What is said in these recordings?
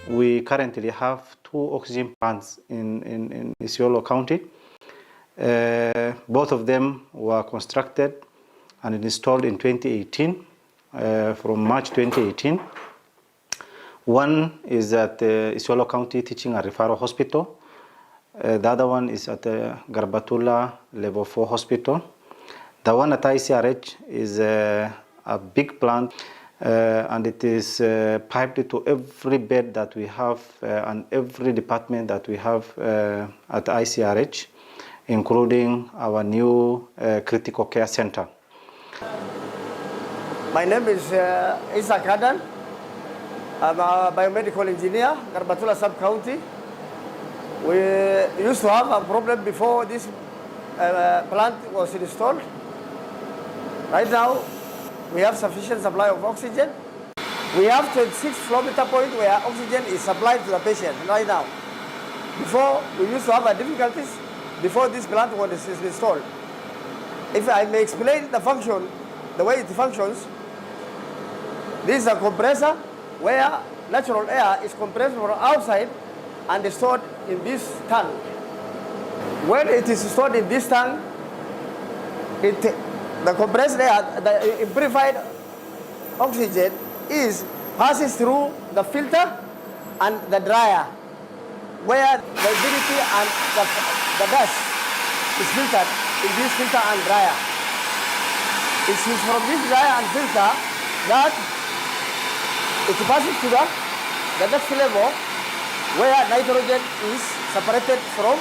we currently have 2 oxygen plants in Isiolo County. Both of them were constructed and installed in 2018, from March 2018. One is at the Isiolo County Teaching and Referral Hospital. The other one is at the Garbatula Level 4 Hospital. The one at ICRH is a big plant, and it is piped to every bed that we have and every department that we have at ICRH, including our new critical care center. My name is Isa Kadan. I'm a biomedical engineer, Garbatula Sub-County. We used to have a problem before this plant was installed. Right now, we have sufficient supply of oxygen. We have 26 flow meter points where oxygen is supplied to the patient right now. Before, we used to have difficulties before this plant was installed. If I may explain the function, the way it functions, this is a compressor where natural air is compressed from outside and stored in this tank. When it is stored in this tank, the compressed air, the purified oxygen passes through the filter and the dryer, where the humidity and the dust is filtered in this filter and dryer. It is from this dryer and filter that it passes to the next level, where nitrogen is separated from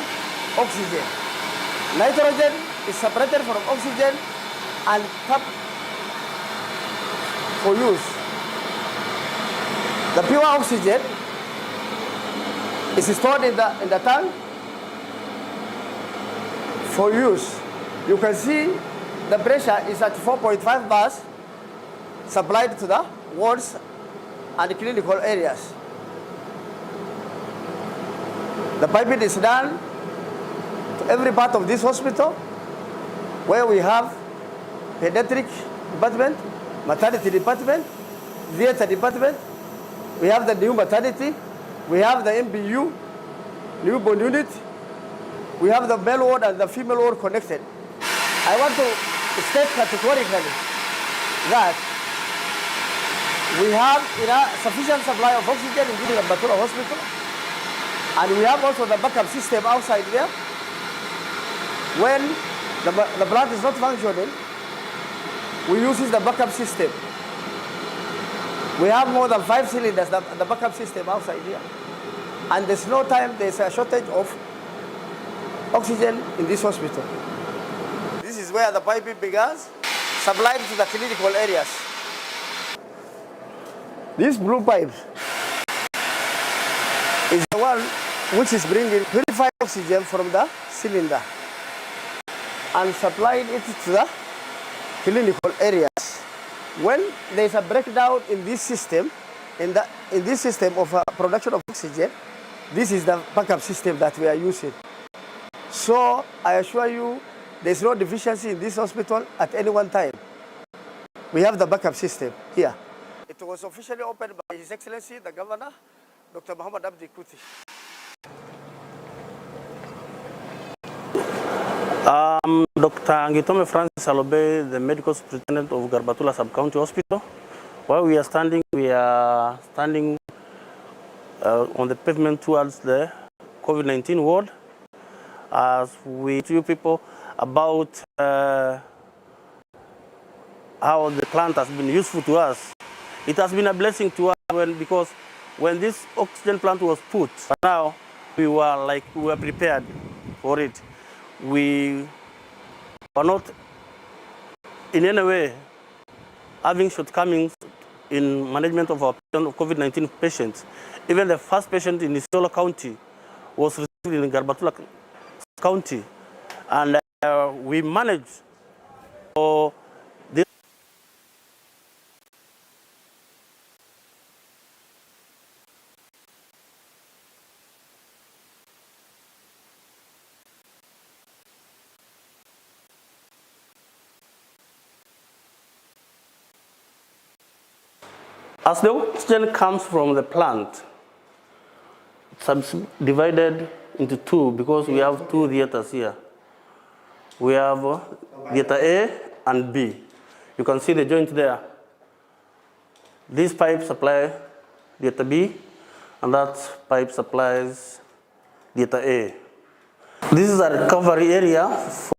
oxygen. Nitrogen is separated from oxygen and tapped for use. The pure oxygen is stored in the tank for use. You can see the pressure is at 4.5 bars supplied to the wards and clinical areas. The piping is done to every part of this hospital, where we have pediatric department, maternity department, theater department. We have the new maternity. We have the MBU, newborn unit. We have the male ward and the female ward connected. I want to state categorically that we have sufficient supply of oxygen in the Garbatula Hospital, and we have also the backup system outside there. When the plant is not functioning, we use the backup system. We have more than 5 cylinders, the backup system outside here. And there's no time, there's a shortage of oxygen in this hospital. This is where the piping begins, supplied to the clinical areas. This blue pipe is the one which is bringing purified oxygen from the cylinder and supplying it to the clinical areas. When there is a breakdown in this system, in this system of production of oxygen, this is the backup system that we are using. So I assure you, there is no deficiency in this hospital at any one time. We have the backup system here. It was officially opened by His Excellency, the Governor, Dr. Muhammad Abdi Kuti. Dr. Angitome Francis Alobe, the Medical Superintendent of Garbatula Sub-County Hospital. While we are standing on the pavement towards the COVID-19 ward, as we tell you people about how the plant has been useful to us. It has been a blessing to us because when this oxygen plant was put, now we were prepared for it. We were not in any way having shortcomings in management of our COVID-19 patients. Even the first patient in Isiolo County was received in Garbatula County, and we managed for this. As the oxygen comes from the plant, subdivided into two because we have two theaters here. We have theater A and B. You can see the joint there. This pipe supplies theater B, and that pipe supplies theater A. This is a recovery area for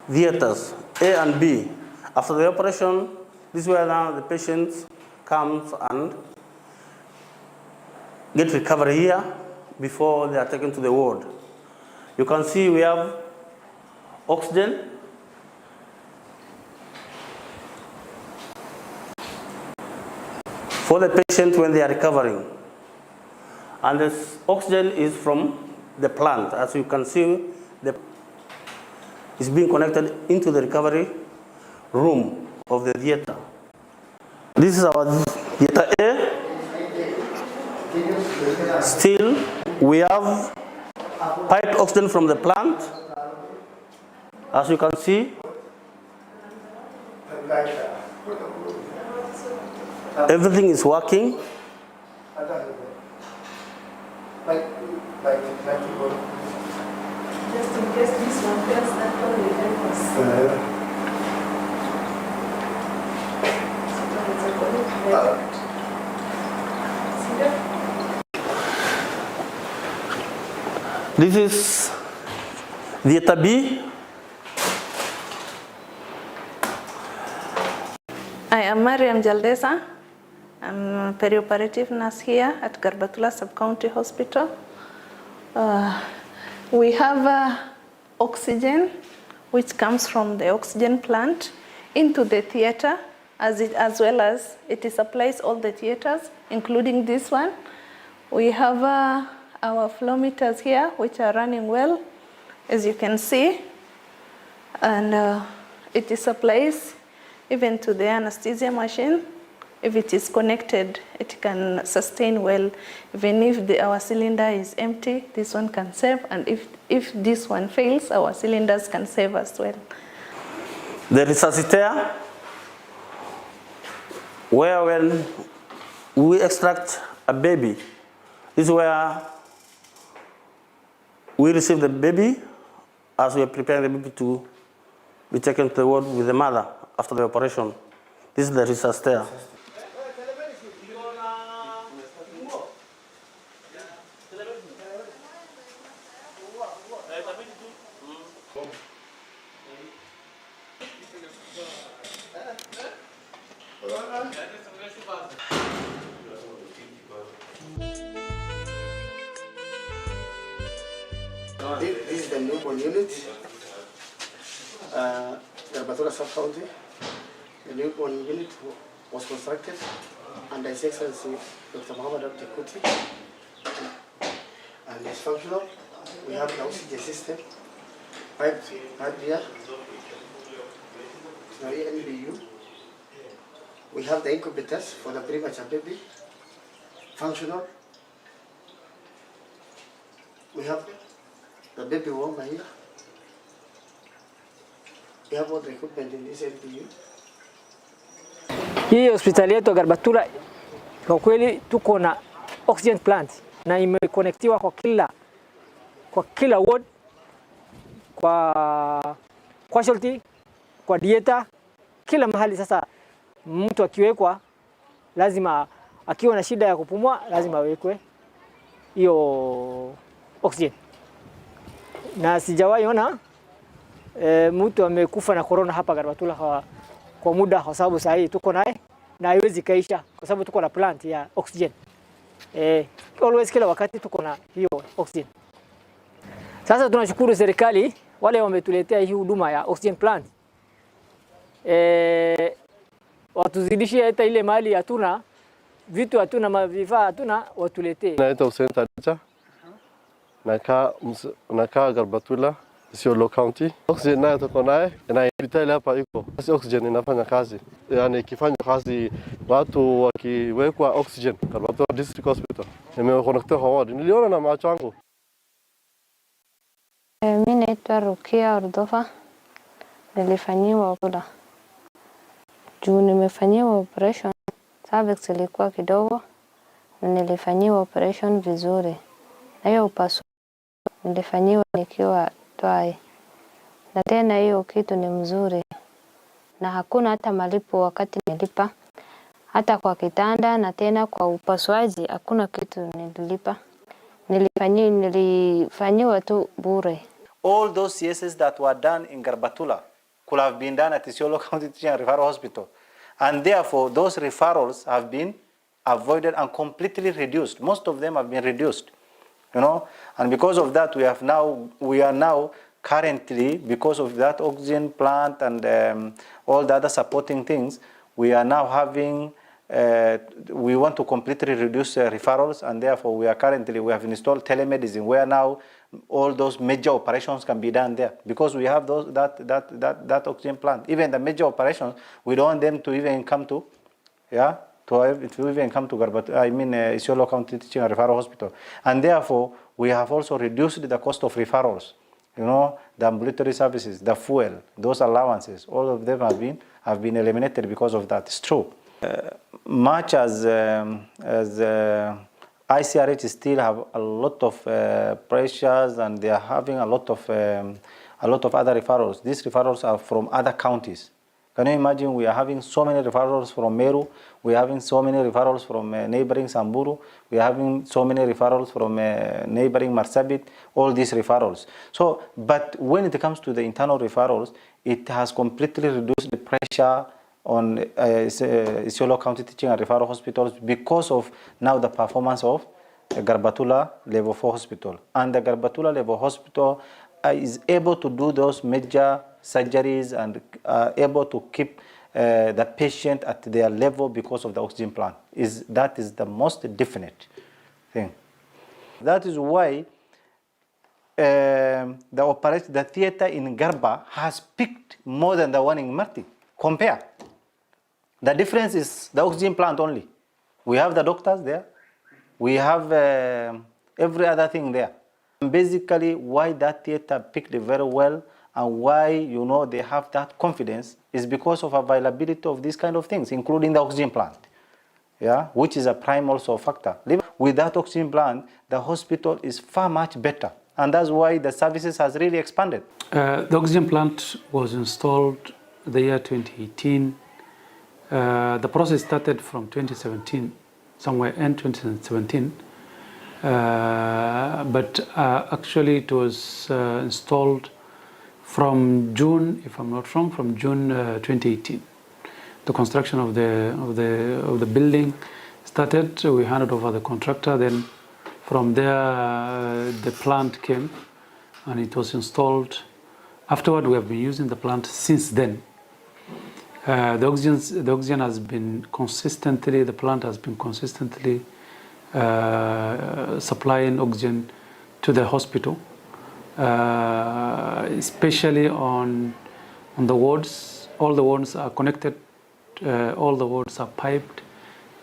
theaters A and B. After the operation, this is where now the patient comes and get recovery here before they are taken to the ward. You can see we have oxygen. For the patient when they are recovering. And this oxygen is from the plant. As you can see, it's being connected into the recovery room of the theater. This is our theater A. Still, we have piped oxygen from the plant. As you can see, everything is working. Just in case this one fails, that one will help us. This is theater B. I am Mariam Jaldesa. I'm a perioperative nurse here at Garbatula Sub-County Hospital. We have oxygen, which comes from the oxygen plant into the theater, as well as it supplies all the theaters, including this one. We have our flow meters here, which are running well, as you can see, and it supplies even to the anesthesia machine. If it is connected, it can sustain well. Even if our cylinder is empty, this one can save, and if this one fails, our cylinders can save as well. The resuscitator, where when we extract a baby, this is where we receive the baby as we are preparing the baby to be taken to the ward with the mother after the operation. This is the resuscitator. This is the newborn unit, Garbatula Sub-County. The newborn unit was constructed under His Excellency Dr. Muhammad Abdi Kuti, and it's functional. We have the oxygen system, pipe here, now NBU. We have the incubators for the premature baby, functional. We have the baby warmer here. We have all the equipment in this NBU. Hii hospitali yetu Garbatula kwa kweli tuko na oxygen plant na imeconnectiwa kwa kila ward, kwa casualty, kwa dieta, kila mahali. Sasa mtu akiwekwa lazima, akiwa na shida ya kupumua lazima awekwe hiyo oxygen. Na sijawahi ona mtu amekufa na corona hapa Garbatula kwa muda, kwa sababu sasa hii tuko naye na haiwezi kaisha kwa sababu tuko na plant ya oxygen. Always kila wakati tuko na hiyo oxygen. Sasa tunashukuru serikali wale wametuletea hii huduma ya oxygen plant. Watuzidishie hata ile mali hatuna, vitu hatuna, mavifaa hatuna, watuletee. Naitwa Hussein Tadicha. Nakaa Garbatula, Isiolo County. Oxygen nayo tuko naye na hospitali hapa iko. Basi oxygen inafanya kazi. Yaani ikifanya kazi watu wakiwekwa oxygen Garbatula District Hospital. Nimeconnectiwa kwa ward. Niliona na macho yangu. Mimi naitwa Rukia Ordofa. Nilifanyiwa operation. Juu nimefanyiwa operation, cervix ilikuwa kidogo, na nilifanyiwa operation vizuri. Na hiyo upasuaji nilifanyiwa nikiwa Twai. Na tena hiyo kitu ni mzuri. Na hakuna hata malipo wakati nilipa. Hata kwa kitanda na tena kwa upasuaji hakuna kitu nililipa. Nilifanyiwa tu bure. All those cases that were done in Garbatula could have been done at Isiolo County Teaching and Referral Hospital. And therefore, those referrals have been avoided and completely reduced. Most of them have been reduced, you know. And because of that, we are now currently, because of that oxygen plant and all the other supporting things, we are now having, we want to completely reduce referrals, and therefore we have installed telemedicine, where now all those major operations can be done there, because we have that oxygen plant. Even the major operations, we don't want them to even come to, to even come to Isiolo County Teaching and Referral Hospital. And therefore, we have also reduced the cost of referrals. You know, the ambulatory services, the fuel, those allowances, all of them have been eliminated because of that. It's true. Much as ICRH still have a lot of pressures, and they are having a lot of other referrals. These referrals are from other counties. Can you imagine? We are having so many referrals from Meru. We are having so many referrals from neighboring Samburu. We are having so many referrals from neighboring Marsabit. All these referrals. So, but when it comes to the internal referrals, it has completely reduced the pressure on Isiolo County Teaching and Referral Hospitals because of now the performance of Garbatula Level 4 Hospital. And the Garbatula Level Hospital is able to do those major surgeries and able to keep the patient at their level because of the oxygen plant. That is the most definite thing. That is why the theater in Garba has peaked more than the one in Marti. Compare. The difference is the oxygen plant only. We have the doctors there. We have every other thing there. And basically, why that theater picked very well and why, you know, they have that confidence is because of availability of these kind of things, including the oxygen plant, which is a prime also factor. With that oxygen plant, the hospital is far much better. And that's why the services has really expanded. The oxygen plant was installed the year 2018. The process started from 2017, somewhere in 2017. But actually it was installed from June, if I'm not wrong, from June 2018. The construction of the building started. We handed over the contractor. Then from there, the plant came and it was installed. Afterward, we have been using the plant since then. The oxygen has been consistently, the plant has been consistently supplying oxygen to the hospital, especially on the wards. All the wards are connected, all the wards are piped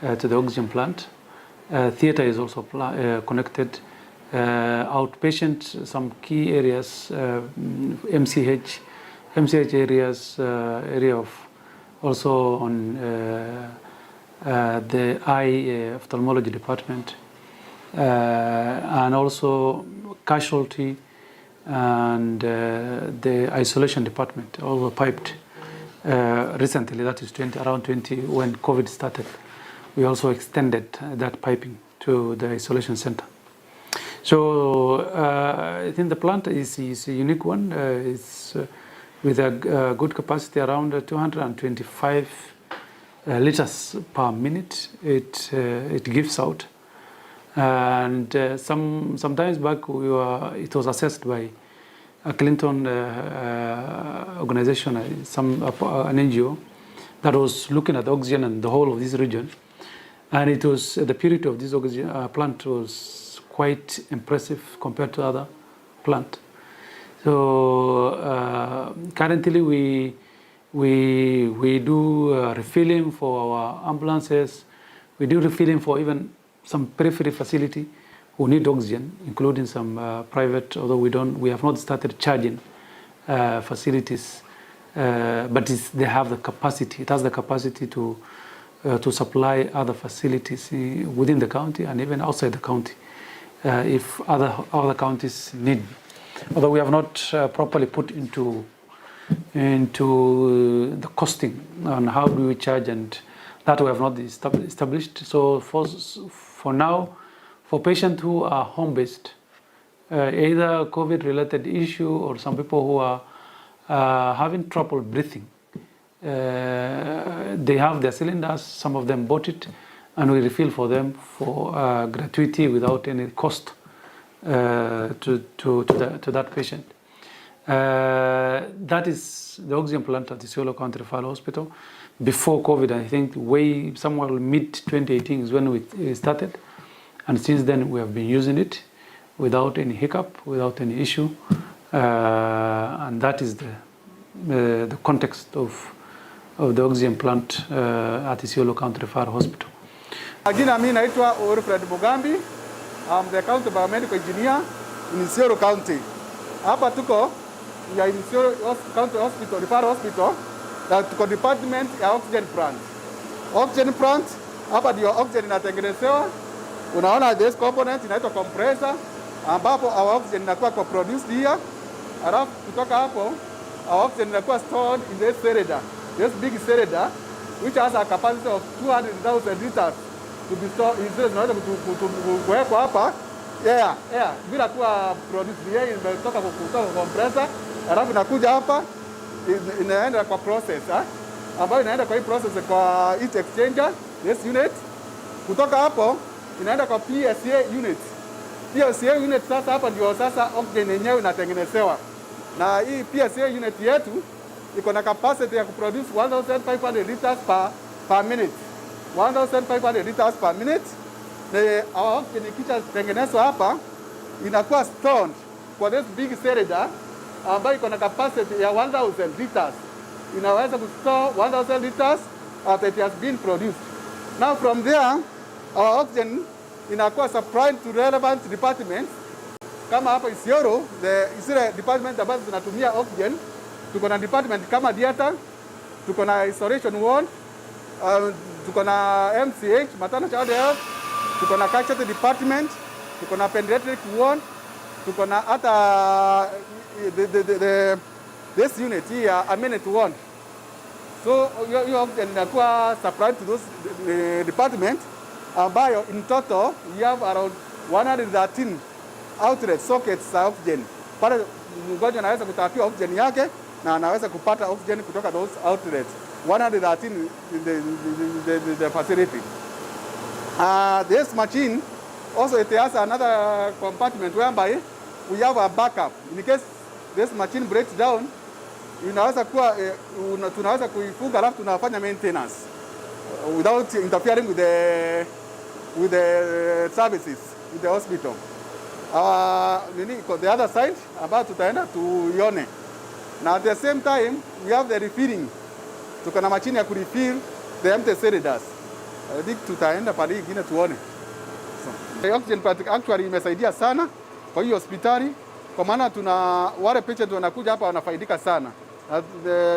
to the oxygen plant. Theater is also connected. Outpatient, some key areas, MCH areas, area of also on the eye ophthalmology department, and also casualty and the isolation department, all were piped recently. That is around 20 when COVID started. We also extended that piping to the isolation center. So I think the plant is a unique one. It's with a good capacity around 225 liters per minute. It gives out, and sometimes back it was assessed by a Clinton organization, an NGO that was looking at oxygen and the whole of this region, and it was the purity of this oxygen plant was quite impressive compared to other plant. So currently we do refilling for our ambulances. We do refilling for even some periphery facility who need oxygen, including some private. Although we have not started charging facilities, but they have the capacity. It has the capacity to to supply other facilities within the county and even outside the county if other counties need. Although we have not properly put into the costing on how do we charge, and that we have not established. So for now, for patients who are home-based, either COVID-related issue or some people who are having trouble breathing, they have their cylinders, some of them bought it, and we refill for them for gratuity without any cost to that patient. That is the oxygen plant at the Isiolo County Referral Hospital. Before COVID, I think somewhere mid-2018 is when we started. And since then, we have been using it without any hiccup, without any issue. And that is the context of the oxygen plant at Isiolo County Referral Hospital. Jina mimi naitwa Wilfred Mugambi. I'm the county biomedical engineer in Isiolo County. Hapa tuko ya Isiolo County Hospital, Referral Hospital, na tuko department ya oxygen plant. Oxygen plant, hapa ndio oxygen inatengenezewa. Unaona this component inaitwa compressor, ambapo our oxygen inakuwa produced here. Alafu kutoka hapo, our oxygen inakuwa stored in this cylinder. This big cylinder, which has a capacity of 200,000 liters to be stored. Inaweza kuwekwa hapa, bila kuwa produced here, imetoka kutoka compressor. Alafu inakuja hapa, inaenda kwa process, ambayo inaenda kwa hii process kwa heat exchanger, this unit. Kutoka hapo, inaenda kwa PSA unit. PSA unit sasa hapa ndio sasa oxygen yenyewe inatengenezewa. Na hii PSA unit yetu iko na capacity ya kuproduce 1,500 liters per minute. 1,500 liters per minute. Na our oxygen ikishatengenezwa hapa inakuwa stored kwa this big cylinder ambayo iko na capacity ya 1,000 liters. Inaweza kustore 1,000 liters after it has been produced. Now from there, our oxygen inakuwa supplied to relevant departments. Kama hapa Isiolo, zile department ambazo zinatumia oxygen, tuko na department kama theater, tuko na isolation ward, tuko na MCH, maternal child health, tuko na casualty department, tuko na pediatric ward, tuko na hata this unit here, a minute ward. So you oxygen inakuwa supplied to those departments, ambayo in total we have around 113 outlet sockets za oxygen. Pale mgonjwa anaweza kutapiwa oxygen yake na anaweza kupata oxygen kutoka those outlets. 113 in the facility. This machine also it has another compartment whereby we have a backup. In case this machine breaks down, inaweza kuwa tunaweza kuifunga alafu tunafanya maintenance without interfering with the services in the hospital. The other side about tutaenda tuione. Now at the same time we have the refilling. Tuko na machine ya kurefill the empty cylinders. I think tutaenda pale ingine tuone. The oxygen plant actually imesaidia sana kwa hiyo hospitali, kwa maana tuna wale patients wanakuja hapa wanafaidika sana.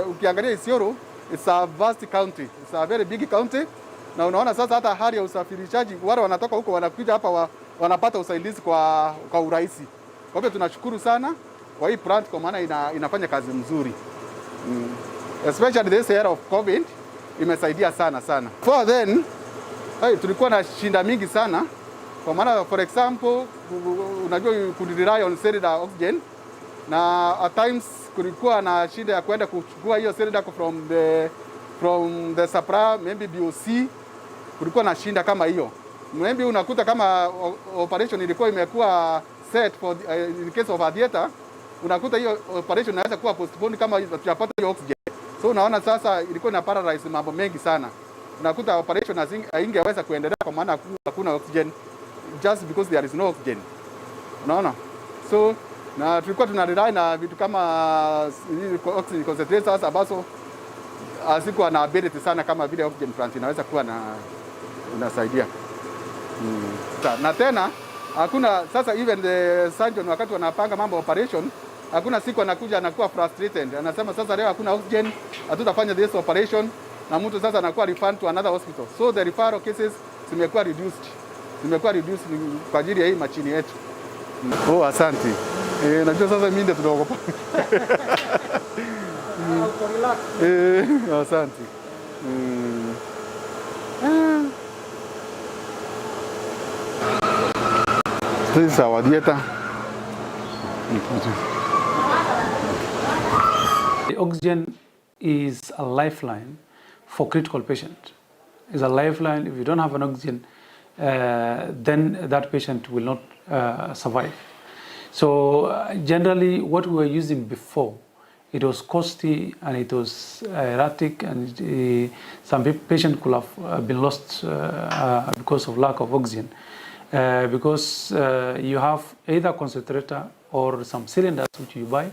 Ukiangalia Isiolo, it's a vast county. It's a very big county. Na unaona sasa hata hali ya usafirishaji, wale wanatoka huko wanakuja hapa wanapata usaidizi kwa urahisi. Kwa hivyo tunashukuru sana kwa hii plant kwa maana inafanya kazi mzuri. Especially this era of COVID imesaidia sana. For then, tulikuwa na shinda mingi sana. Kwa maana for example, unajua could rely on cylinder oxygen, na at times kulikuwa na shida ya kwenda kuchukua hiyo cylinder from the supplier, maybe BOC. Kulikuwa na shinda kama hiyo. Maybe unakuta kama operation ilikuwa imekuwa set for in case of a theater, unakuta hiyo operation inaweza kuwa postponed kama tutapata hiyo oxygen. So unaona sasa ilikuwa ina paralyze mambo mengi sana. Unakuta operation haingeweza kuendelea kwa maana hakuna oxygen, just because there is no oxygen. Unaona? So na tulikuwa tunarely na vitu kama oxygen concentrators ambazo hazikuwa na ability sana kama vile oxygen plant inaweza kuwa na inasaidia. Na tena hakuna sasa, even the surgeon wakati wanapanga mambo operation, hakuna siku anakuja anakuwa frustrated. Anasema sasa leo hakuna oxygen, hatutafanya this operation na mtu sasa anakuwa referred to another hospital. So the referral cases zimekuwa reduced kwa ajili ya hii machini yetu. Oh, asante. Najua sasa mimi ndio tunaogopa. Asante. This is our dieta. The oxygen is a lifeline for critical patients. It's a lifeline. If you don't have an oxygen, then that patient will not survive. So generally, what we were using before, it was costly and it was erratic, and some patients could have been lost because of lack of oxygen. Because you have either concentrator or some cylinders which you buy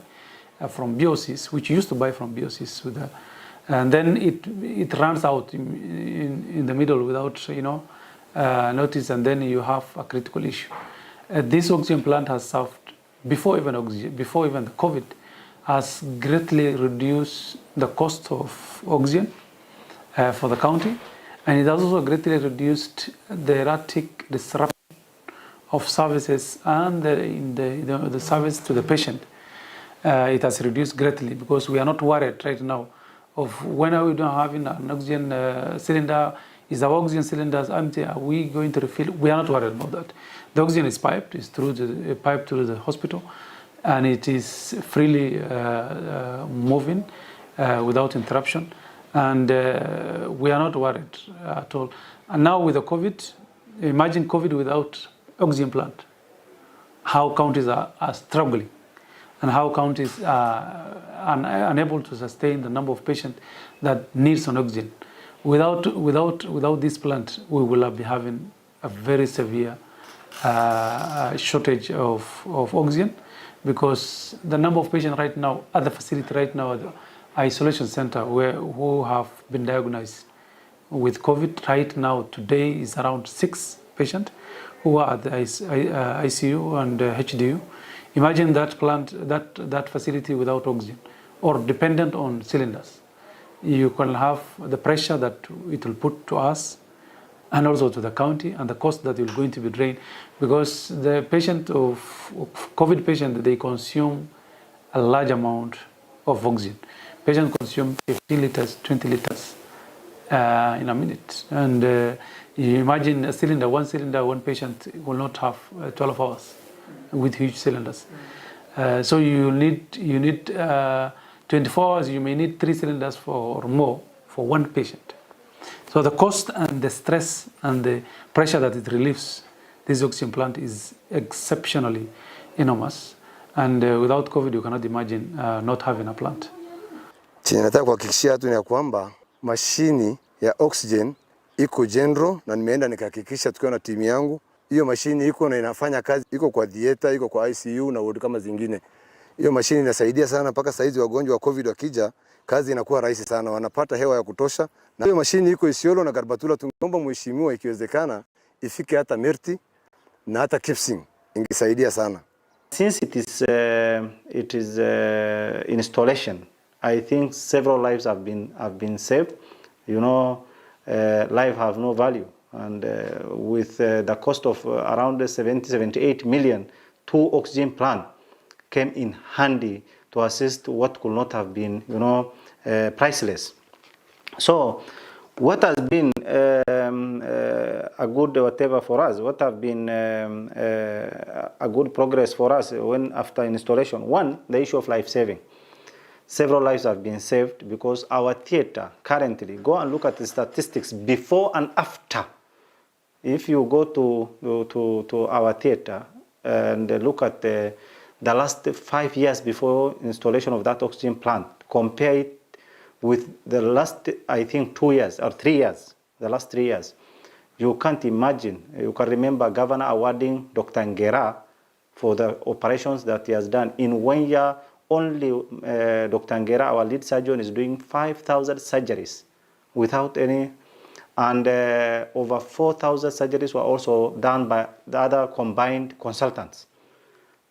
from BOCs, which you used to buy from BOCs, and then it runs out in the middle without notice, and then you have a critical issue. This oxygen plant has served before even the COVID, has greatly reduced the cost of oxygen for the county, and it has also greatly reduced the erratic disruption of services and the service to the patient. It has reduced greatly because we are not worried right now of when are we not having an oxygen cylinder. Is our oxygen cylinders empty? Are we going to refill? We are not worried about that. The oxygen is piped, it's piped through the hospital, and it is freely moving without interruption. And we are not worried at all. And now with the COVID, imagine COVID without oxygen plant. How counties are struggling, and how counties are unable to sustain the number of patients that needs an oxygen. Without this plant, we will be having a very severe shortage of oxygen, because the number of patients right now at the facility right now, at the isolation center, who have been diagnosed with COVID right now today is around 6 patients who are at the ICU and HDU. Imagine that plant, that facility without oxygen or dependent on cylinders. You can have the pressure that it will put to us and also to the county, and the cost that is going to be drained, because the patient of COVID patient, they consume a large amount of oxygen. Patients consume 15 liters, 20 liters in a minute. And you imagine a cylinder, one patient will not have 12 hours with huge cylinders. So you need 24 hours, you may need 3 cylinders or more for one patient. So the cost and the stress and the pressure that it relieves this oxygen plant is exceptionally enormous. And without COVID, you cannot imagine not having a plant. Chenye nataka kuhakikishia tu ni kwamba mashini ya oxygen iko general, na nimeenda nikahakikisha tukiwa na timu yangu hiyo mashini iko na inafanya kazi, iko kwa theater, iko kwa ICU na ward kama zingine. Hiyo mashini inasaidia sana, mpaka saizi wagonjwa wa COVID wakija, kazi inakuwa rahisi sana, wanapata hewa ya kutosha. Na hiyo mashini iko Isiolo na Garbatula. Tungeomba mheshimiwa ikiwezekana ifike hata Merti na hata Kipsing, ingesaidia sana. Since it is installation, I think several lives have been saved. Life have no value, and with the cost of around 78 million, 2 oxygen plant came in handy to assist what could not have been, priceless. So, what has been a good whatever for us? What have been a good progress for us when after installation? One, the issue of life saving. Several lives have been saved because our theater currently, go and look at the statistics before and after. If you go to our theater and look at the last 5 years before installation of that oxygen plant, compare it with the last, I think, 2 years or 3 years, the last 3 years, you can't imagine. You can remember Governor awarding Dr. Ngera for the operations that he has done. In 1 year, only Dr. Ngera, our lead surgeon, is doing 5,000 surgeries without any, and over 4,000 surgeries were also done by the other combined consultants.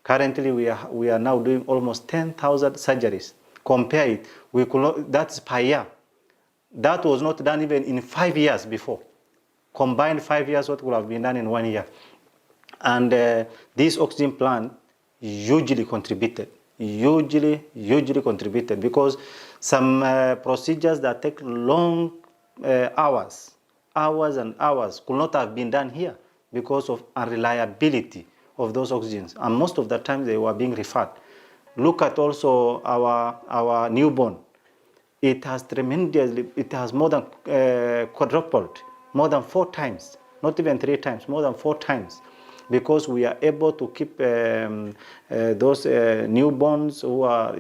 Currently, we are now doing almost 10,000 surgeries. Compare it, we could not, that's per year. That was not done even in 5 years before. Combined 5 years, what could have been done in 1 year. And this oxygen plant hugely contributed, hugely contributed, because some procedures that take long hours and hours could not have been done here because of unreliability of those oxygens. And most of the time they were being referred. Look at also our newborn. It has more than quadrupled, more than 4 times, not even 3 times, more than 4 times, because we are able to keep those newborns who are,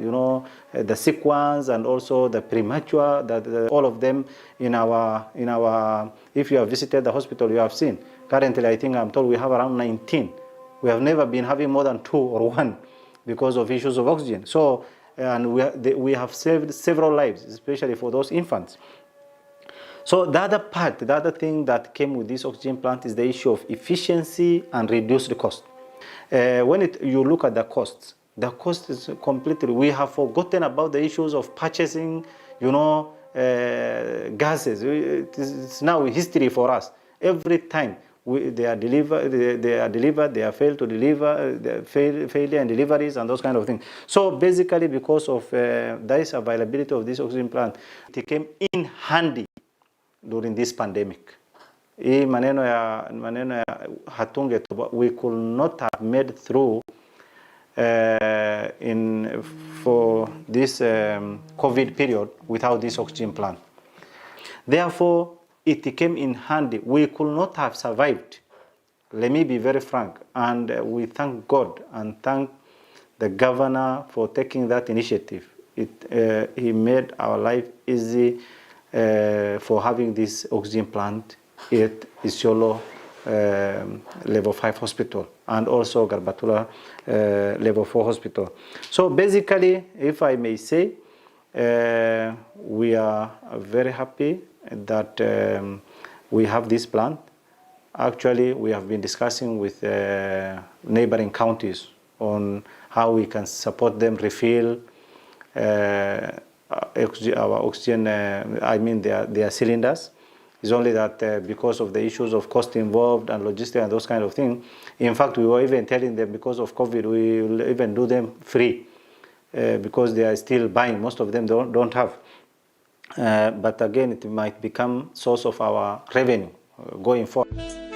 the sick ones and also the premature, all of them in our. If you have visited the hospital, you have seen. Currently, I think I'm told we have around 19. We have never been having more than 2 or 1 because of issues of oxygen. So, and we have saved several lives, especially for those infants. So the other thing that came with this oxygen plant is the issue of efficiency and reduce the cost. When you look at the cost is completely, we have forgotten about the issues of purchasing, gases. It's now history for us. Every time they are delivered, they fail to deliver, failure in deliveries and those kind of things. So basically, because of this availability of this oxygen plant, it came in handy during this pandemic. We could not have made through for this COVID period without this oxygen plant. Therefore, it came in handy. We could not have survived. Let me be very frank. And we thank God and thank the governor for taking that initiative. He made our life easy for having this oxygen plant at Isiolo level 5 hospital and also Garbatula level 4 hospital. So basically, if I may say, we are very happy that we have this plant. Actually, we have been discussing with neighboring counties on how we can support them refill our oxygen, their cylinders. It's only that because of the issues of cost involved and logistics and those kind of things, in fact, we were even telling them because of COVID, we will even do them free because they are still buying. Most of them don't have. But again, it might become source of our revenue going forward.